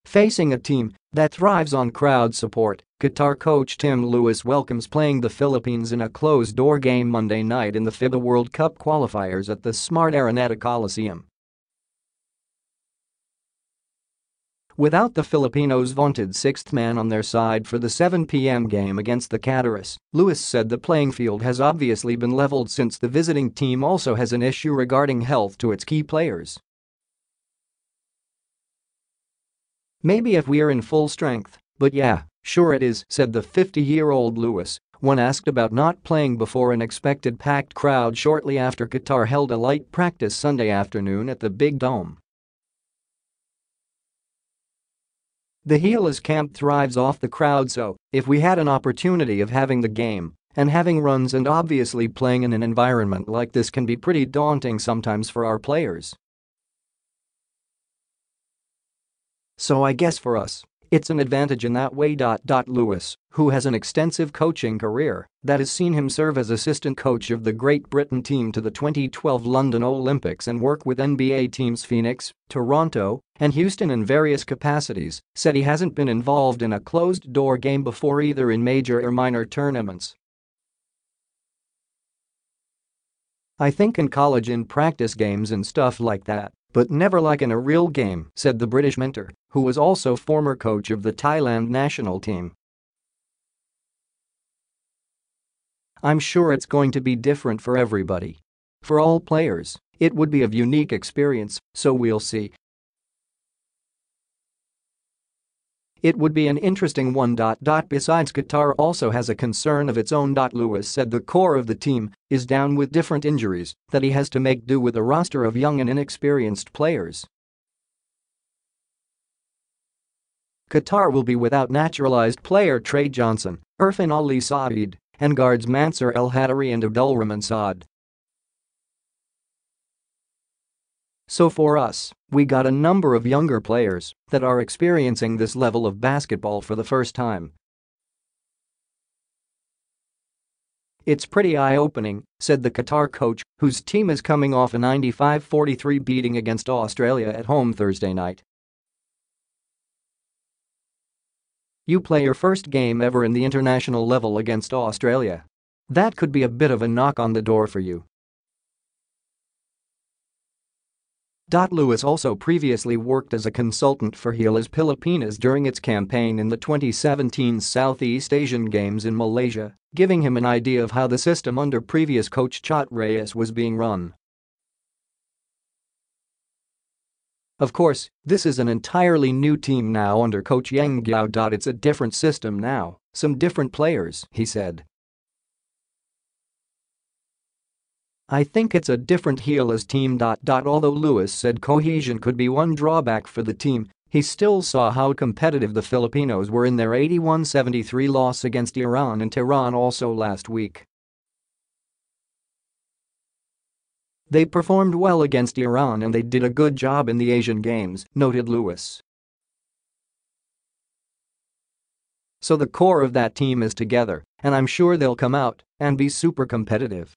Facing a team that thrives on crowd support, Qatar coach Tim Lewis welcomes playing the Philippines in a closed-door game Monday night in the FIBA World Cup qualifiers at the Smart Araneta Coliseum. Without the Filipinos' vaunted sixth man on their side for the 7 p.m. game against the Qataris, Lewis said the playing field has obviously been leveled since the visiting team also has an issue regarding health to its key players. "Maybe if we're in full strength, but yeah, sure it is," said the 50-year-old Lewis, when asked about not playing before an expected packed crowd shortly after Qatar held a light practice Sunday afternoon at the Big Dome. The Gilas camp thrives off the crowd, so if we had an opportunity of having the game and having runs, and obviously playing in an environment like this can be pretty daunting sometimes for our players. So I guess for us, it's an advantage in that way. Lewis, who has an extensive coaching career that has seen him serve as assistant coach of the Great Britain team to the 2012 London Olympics and work with NBA teams Phoenix, Toronto, and Houston in various capacities, said he hasn't been involved in a closed-door game before, either in major or minor tournaments. "I think in college in practice games and stuff like that, but never like in a real game," said the British mentor, who was also former coach of the Thailand national team. "I'm sure it's going to be different for everybody. For all players, it would be a unique experience, so we'll see. It would be an interesting one. Besides, Qatar also has a concern of its own. Lewis said the core of the team is down with different injuries, that he has to make do with a roster of young and inexperienced players. Qatar will be without naturalized player Trey Johnson, Irfan Ali Saeed, and guards Mansour El Hadari and Abdulrahman Saad. So for us, we got a number of younger players that are experiencing this level of basketball for the first time. It's pretty eye-opening," said the Qatar coach, whose team is coming off a 95-43 beating against Australia at home Thursday night. "You play your first game ever in the international level against Australia. That could be a bit of a knock on the door for you." Lewis also previously worked as a consultant for Team Pilipinas during its campaign in the 2017 Southeast Asian Games in Malaysia, giving him an idea of how the system under previous coach Qataris was being run. Of course, this is an entirely new team now under coach Yang Guo. "It's a different system now, some different players," he said. "I think it's a different Gilas team. Although Lewis said cohesion could be one drawback for the team, he still saw how competitive the Filipinos were in their 81-73 loss against Iran in Tehran also last week. They performed well against Iran and they did a good job in the Asian Games," noted Lewis. "So the core of that team is together, and I'm sure they'll come out and be super competitive."